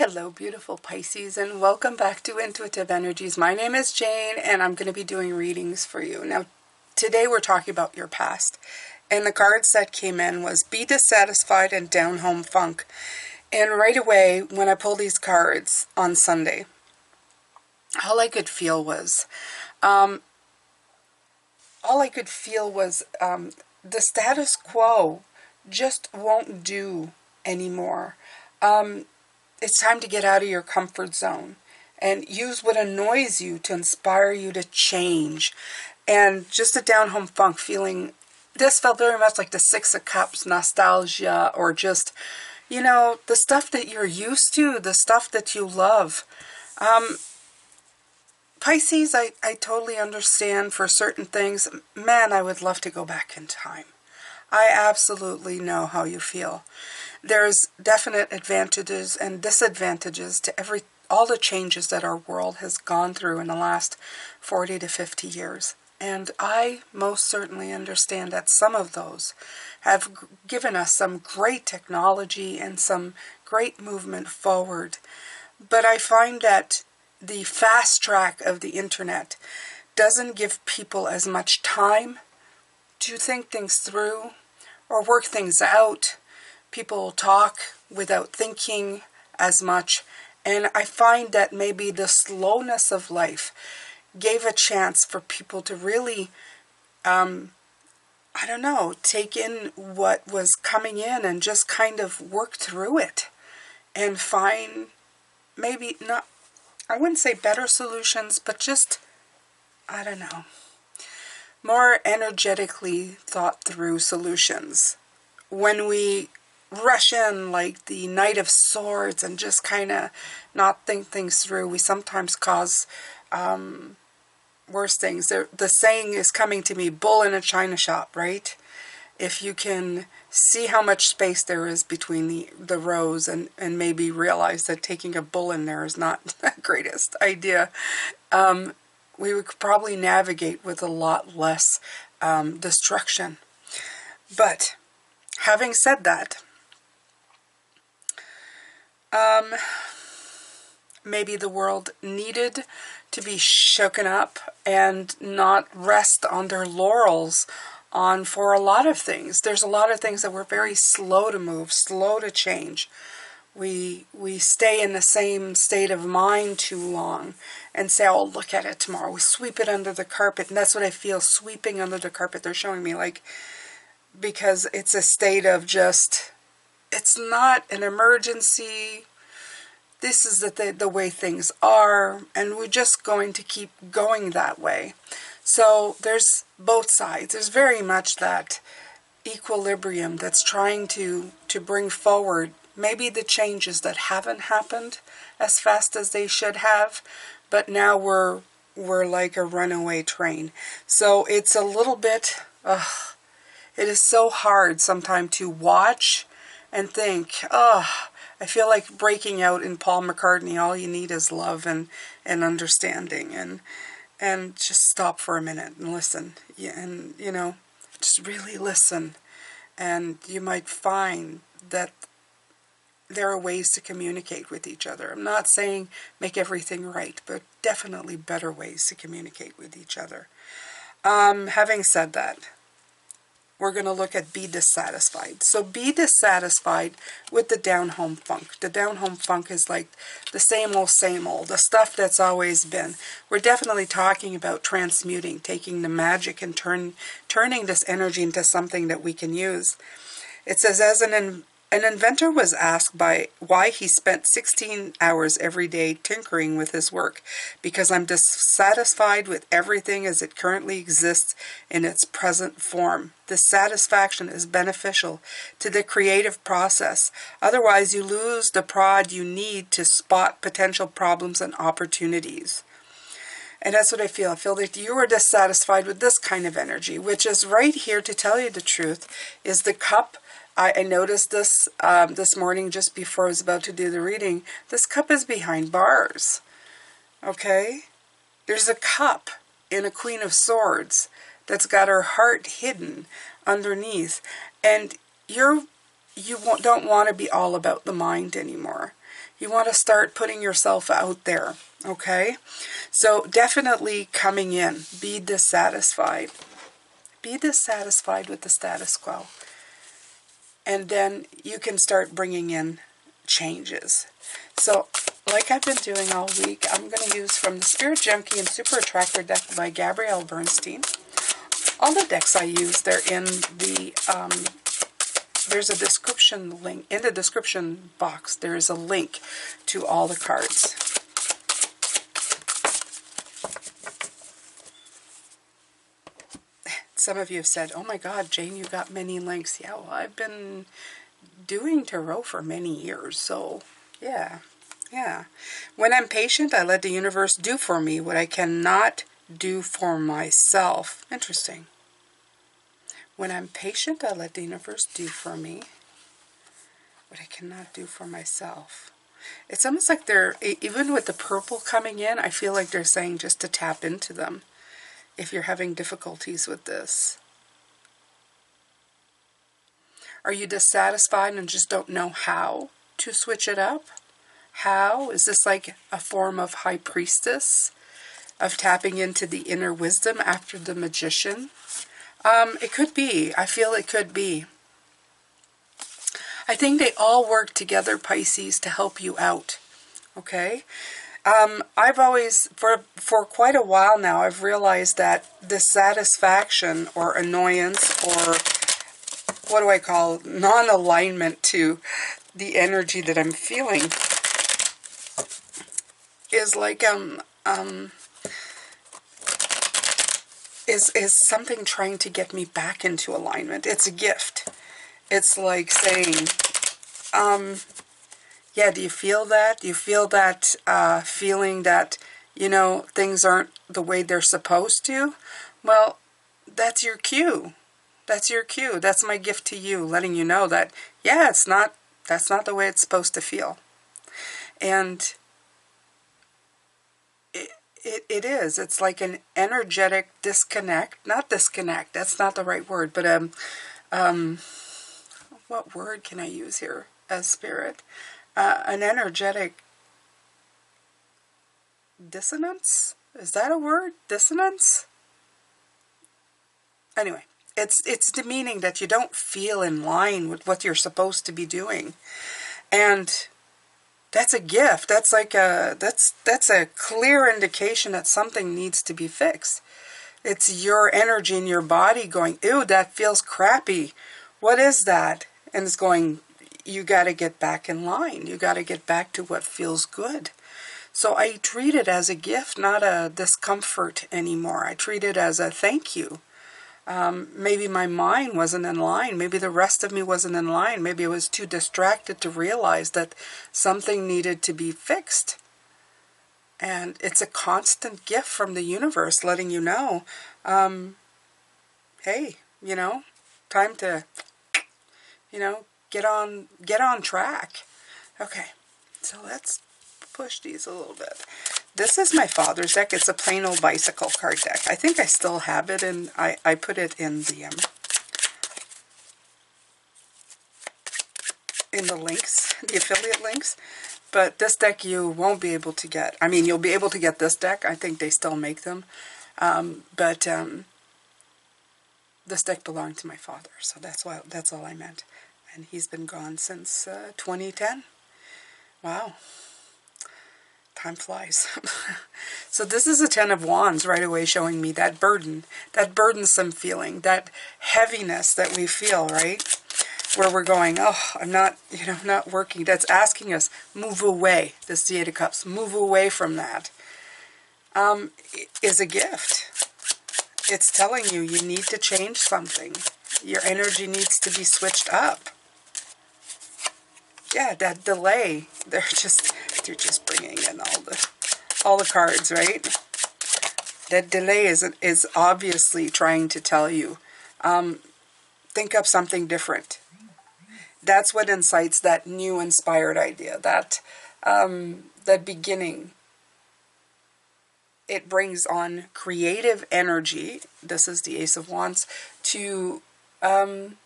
Hello, beautiful Pisces, and welcome back to Intuitive Energies. My name is Jane, and I'm going to be doing readings for you. Now, today we're talking about your past, and the cards that came in was Be Dissatisfied and Down Home Funk. And right away, when I pulled these cards on Sunday, all I could feel was, the status quo just won't do anymore. It's time to get out of your comfort zone and use what annoys you to inspire you to change. And just a down home funk feeling, this felt very much like the Six of Cups, nostalgia, or just, the stuff that you're used to, the stuff that you love. Pisces, I totally understand for certain things. Man, I would love to go back in time. I absolutely know how you feel. There's definite advantages and disadvantages to all the changes that our world has gone through in the last 40 to 50 years. And I most certainly understand that some of those have given us some great technology and some great movement forward. But I find that the fast track of the internet doesn't give people as much time to think things through or work things out. People talk without thinking as much, and I find that maybe the slowness of life gave a chance for people to really, take in what was coming in and just kind of work through it and find maybe not, I wouldn't say better solutions, but just, more energetically thought through solutions. When we rush in like the Knight of Swords and just kind of not think things through, we sometimes cause worse things. The saying is coming to me, bull in a china shop, right? If you can see how much space there is between the rows and maybe realize that taking a bull in there is not the greatest idea, we would probably navigate with a lot less destruction. But having said that, maybe the world needed to be shaken up and not rest on their laurels for a lot of things. There's a lot of things that we're very slow to move, slow to change. We stay in the same state of mind too long and say, oh, look at it tomorrow. We sweep it under the carpet, and that's what I feel, sweeping under the carpet. They're showing me, because it's a state of just, it's not an emergency. This is the way things are, and we're just going to keep going that way. So there's both sides. There's very much that equilibrium that's trying to bring forward maybe the changes that haven't happened as fast as they should have, but now we're like a runaway train. So it's a little bit, it is so hard sometimes to watch and think, I feel like breaking out in Paul McCartney. All you need is love and understanding, and just stop for a minute and listen. Yeah, and just really listen, and you might find that there are ways to communicate with each other. I'm not saying make everything right, but definitely better ways to communicate with each other. Having said that, we're going to look at Be Dissatisfied. So be dissatisfied with the down home funk. The down home funk is like the same old, the stuff that's always been. We're definitely talking about transmuting, taking the magic and turning this energy into something that we can use. It says, as an inventor was asked why he spent 16 hours every day tinkering with his work. Because I'm dissatisfied with everything as it currently exists in its present form. Dissatisfaction is beneficial to the creative process. Otherwise, you lose the prod you need to spot potential problems and opportunities. And that's what I feel. I feel that you are dissatisfied with this kind of energy, which is right here, to tell you the truth, is the cup. I noticed this this morning just before I was about to do the reading. This cup is behind bars. Okay? There's a cup in a Queen of Swords that's got her heart hidden underneath. And you don't want to be all about the mind anymore. You want to start putting yourself out there, okay? So definitely coming in, be dissatisfied. Be dissatisfied with the status quo. And then you can start bringing in changes. So, like I've been doing all week, I'm going to use from the Spirit Junkie and Super Attractor deck by Gabrielle Bernstein. All the decks I use, they're in the, there's a description link, in the description box, there is a link to all the cards. Some of you have said, oh my God, Jane, you got many links. Yeah, well, I've been doing tarot for many years, so yeah. When I'm patient, I let the universe do for me what I cannot do for myself. Interesting. When I'm patient, I let the universe do for me what I cannot do for myself. It's almost like they're, even with the purple coming in, I feel like they're saying just to tap into them if you're having difficulties with this. Are you dissatisfied and just don't know how to switch it up? How? Is this like a form of high priestess? Of tapping into the inner wisdom after the magician? It could be. I feel it could be. I think they all work together, Pisces, to help you out. Okay? I've always, for quite a while now, I've realized that dissatisfaction or annoyance or what do I call non-alignment to the energy that I'm feeling is like is something trying to get me back into alignment. It's a gift. It's like saying, yeah, do you feel that? Do you feel that feeling that, you know, things aren't the way they're supposed to? Well, that's your cue. That's your cue. That's my gift to you, letting you know that, yeah, that's not the way it's supposed to feel. And it is. It's like an energetic disconnect. Not disconnect. That's not the right word. But what word can I use here as spirit? An energetic dissonance? Is that a word? Dissonance? Anyway, it's demeaning that you don't feel in line with what you're supposed to be doing. And that's a gift. That's like that's a clear indication that something needs to be fixed. It's your energy in your body going, ew, that feels crappy. What is that? And it's going, you got to get back in line. You got to get back to what feels good. So I treat it as a gift, not a discomfort anymore. I treat it as a thank you. Maybe my mind wasn't in line. Maybe the rest of me wasn't in line. Maybe I was too distracted to realize that something needed to be fixed. And it's a constant gift from the universe letting you know, hey, you know, time to, you know, get on track. Okay, so let's push these a little bit. This is my father's deck. It's a plain old bicycle card deck. I think I still have it, and I put it in the links, the affiliate links. But this deck you won't be able to get. I mean, you'll be able to get this deck. I think they still make them. But this deck belonged to my father, so that's all I meant. And he's been gone since 2010. Wow. Time flies. So this is a Ten of Wands right away, showing me that burden, that burdensome feeling, that heaviness that we feel, right? Where we're going, oh, I'm not, you know, not working. That's asking us, move away. This is the Eight of Cups. Move away from that. Is a gift. It's telling you you need to change something. Your energy needs to be switched up. Yeah, that delay. They're just bringing in all the cards, right? That delay is obviously trying to tell you, think up something different. That's what incites that new inspired idea, that beginning. It brings on creative energy. This is the Ace of Wands to bring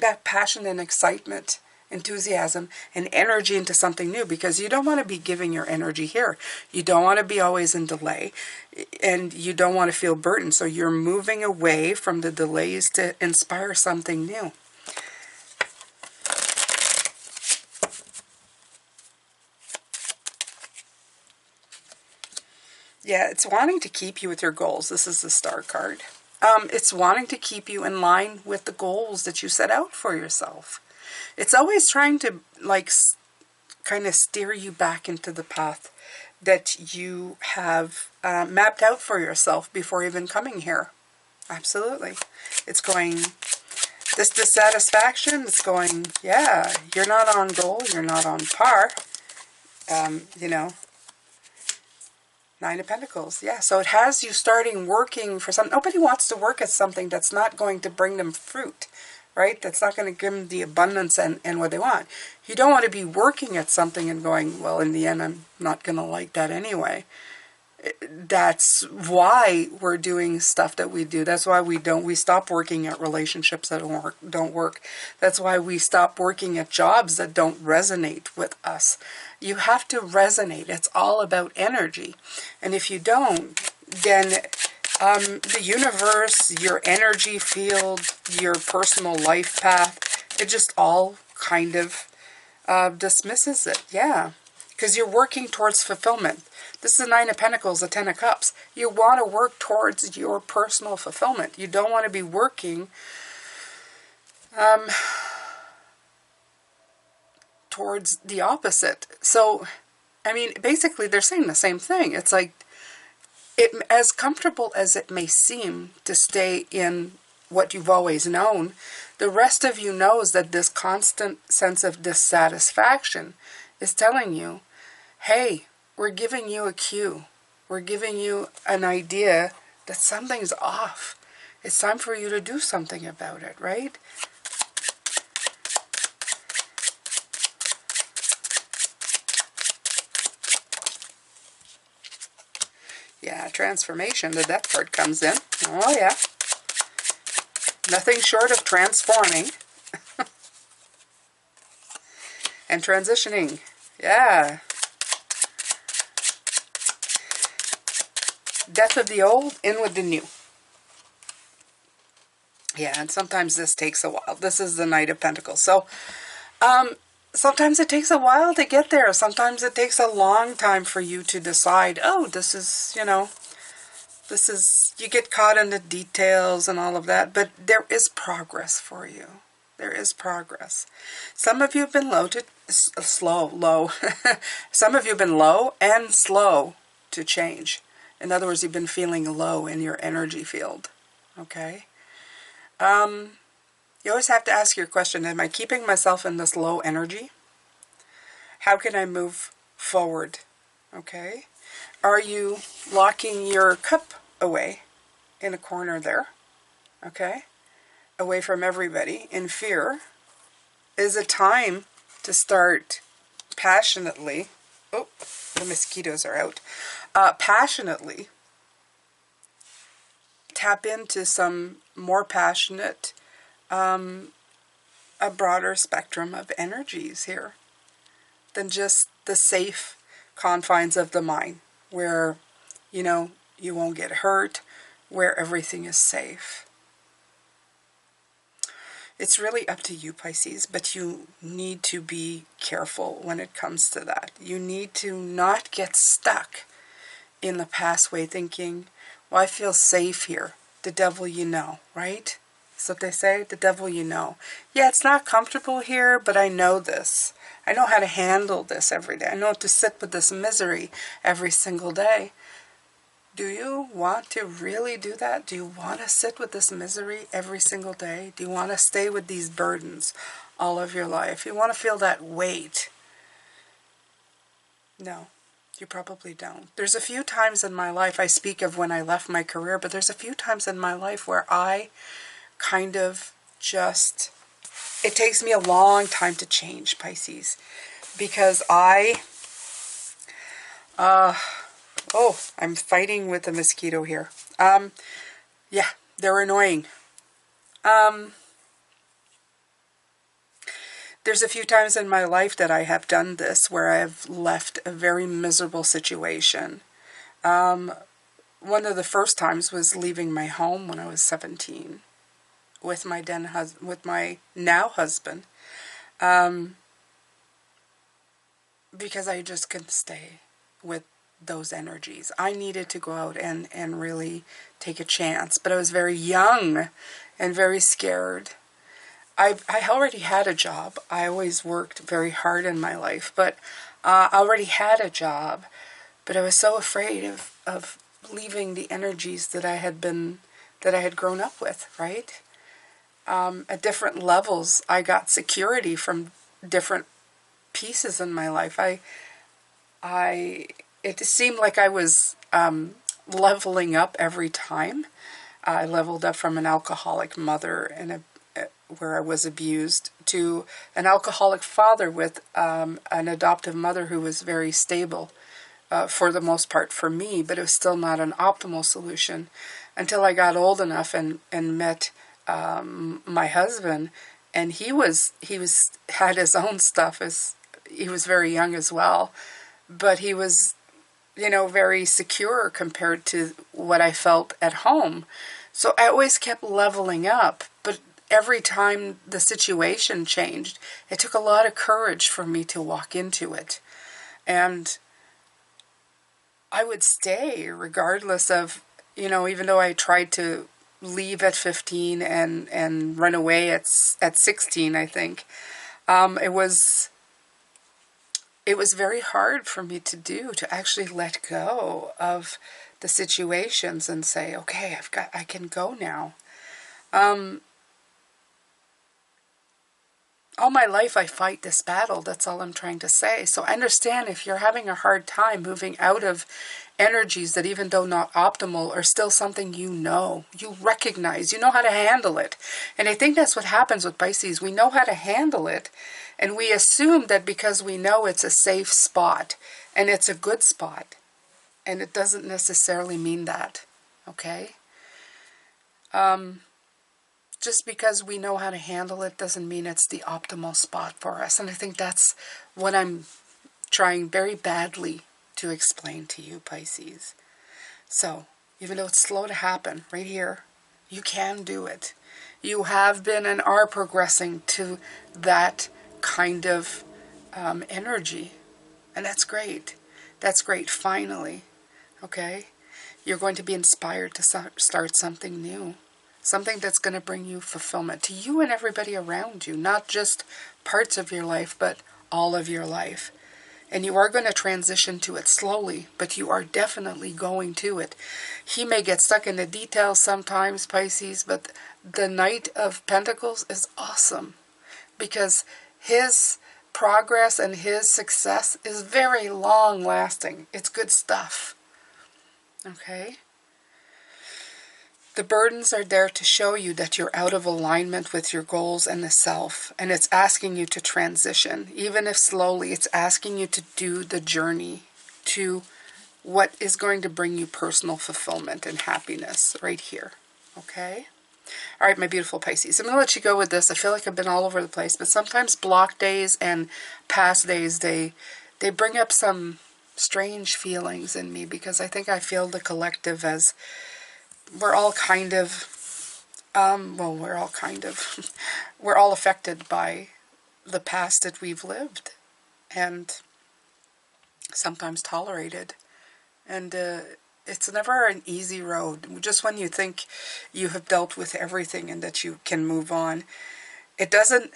back passion and excitement enthusiasm, and energy into something new, because you don't want to be giving your energy here. You don't want to be always in delay, and you don't want to feel burdened. So you're moving away from the delays to inspire something new. Yeah, it's wanting to keep you with your goals. This is the Star card. It's wanting to keep you in line with the goals that you set out for yourself. It's always trying to, like, kind of steer you back into the path that you have mapped out for yourself before even coming here. Absolutely. It's going, this dissatisfaction is going, yeah, you're not on goal, you're not on par. You know, Nine of Pentacles. Yeah, so it has you starting working for something. Nobody wants to work at something that's not going to bring them fruit, right? That's not going to give them the abundance and what they want. You don't want to be working at something and going, well, in the end, I'm not going to like that anyway. That's why we're doing stuff that we do. That's why we stop working at relationships that don't work. That's why we stop working at jobs that don't resonate with us. You have to resonate. It's all about energy. And if you don't, then the universe, your energy field, your personal life path, it just all kind of dismisses it. Yeah, because you're working towards fulfillment. This is the Nine of Pentacles, the Ten of Cups. You want to work towards your personal fulfillment. You don't want to be working towards the opposite. So, I mean, basically they're saying the same thing. It's like, as comfortable as it may seem to stay in what you've always known, the rest of you knows that this constant sense of dissatisfaction is telling you, hey, we're giving you a cue. We're giving you an idea that something's off. It's time for you to do something about it, right? Yeah, transformation. The Death card comes in. Oh, yeah. Nothing short of transforming. And transitioning. Yeah. Death of the old, in with the new. Yeah, and sometimes this takes a while. This is the Knight of Pentacles. So, sometimes it takes a while to get there. Sometimes it takes a long time for you to decide, oh, this is, you know, this is, you get caught in the details and all of that. But there is progress for you. There is progress. Some of you have been low. Some of you have been low and slow to change. In other words, you've been feeling low in your energy field, okay? You always have to ask your question, am I keeping myself in this low energy? How can I move forward, okay? Are you locking your cup away in a corner there, okay? Away from everybody in fear? Is it time to start passionately, oh, the mosquitoes are out, passionately tap into some more passionate, a broader spectrum of energies here than just the safe confines of the mind where, you know, you won't get hurt, where everything is safe. It's really up to you, Pisces, but you need to be careful when it comes to that. You need to not get stuck in the past way thinking, well, I feel safe here. The devil you know, right? That's what they say, the devil you know. Yeah, it's not comfortable here, but I know this. I know how to handle this every day. I know how to sit with this misery every single day. Do you want to really do that? Do you want to sit with this misery every single day? Do you want to stay with these burdens all of your life? You want to feel that weight? No, you probably don't. There's a few times in my life, I speak of when I left my career, but there's a few times in my life where I kind of just, it takes me a long time to change, Pisces, because oh, I'm fighting with a mosquito here. Yeah, they're annoying. There's a few times in my life that I have done this where I have left a very miserable situation. One of the first times was leaving my home when I was 17 with my now husband, because I just couldn't stay with those energies. I needed to go out and really take a chance, but I was very young and very scared. I already had a job. I always worked very hard in my life, but I already had a job, but I was so afraid of leaving the energies that I had grown up with, right? At different levels, I got security from different pieces in my life. It seemed like I was leveling up every time. I leveled up from an alcoholic mother and where I was abused to an alcoholic father with an adoptive mother who was very stable for the most part for me, but it was still not an optimal solution until I got old enough and met my husband, and he had his own stuff. He was very young as well, but he was, very secure compared to what I felt at home. So I always kept leveling up, but every time the situation changed, it took a lot of courage for me to walk into it. And I would stay regardless of, even though I tried to leave at 15 and run away at 16, I think. It was very hard for me to actually let go of the situations and say, okay, I can go now. All my life I fight this battle. That's all I'm trying to say. So understand, if you're having a hard time moving out of energies that, even though not optimal, are still something you recognize, you know how to handle it. And I think that's what happens with Pisces. We know how to handle it, and we assume that because we know it's a safe spot and it's a good spot, and it doesn't necessarily mean that, okay? Just because we know how to handle it doesn't mean it's the optimal spot for us. And I think that's what I'm trying very badly to explain to you, Pisces. So, even though it's slow to happen, right here, you can do it. You have been and are progressing to that kind of energy. And that's great. That's great, finally. Okay? You're going to be inspired to start something new. Something that's going to bring you fulfillment to you and everybody around you. Not just parts of your life, but all of your life. And you are going to transition to it slowly, but you are definitely going to it. He may get stuck in the details sometimes, Pisces, but the Knight of Pentacles is awesome. Because his progress and his success is very long lasting. It's good stuff. Okay? The burdens are there to show you that you're out of alignment with your goals and the self. And it's asking you to transition. Even if slowly, it's asking you to do the journey to what is going to bring you personal fulfillment and happiness right here. Okay? All right, my beautiful Pisces. I'm going to let you go with this. I feel like I've been all over the place. But sometimes block days and past days, they bring up some strange feelings in me. Because I think I feel the collective as... we're all kind of, we're all affected by the past that we've lived and sometimes tolerated. And it's never an easy road. Just when you think you have dealt with everything and that you can move on, it doesn't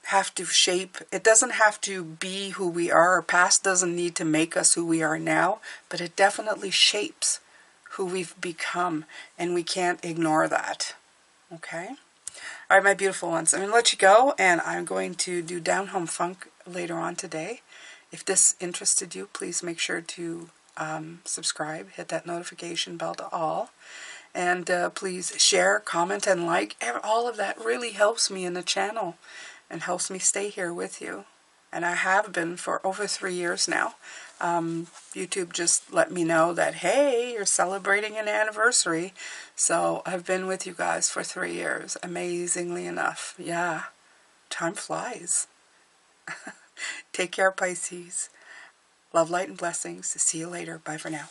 have to shape, it doesn't have to be who we are. Our past doesn't need to make us who we are now, but it definitely shapes who we've become, and we can't ignore that. Okay? All right, my beautiful ones. I'm going to let you go, and I'm going to do Down Home Funk later on today. If this interested you, please make sure to subscribe, hit that notification bell to all, and please share, comment, and like. All of that really helps me in the channel and helps me stay here with you. And I have been for over 3 years now. YouTube just let me know that, hey, you're celebrating an anniversary. So I've been with you guys for 3 years, amazingly enough. Yeah, time flies. Take care, Pisces. Love, light, and blessings. See you later. Bye for now.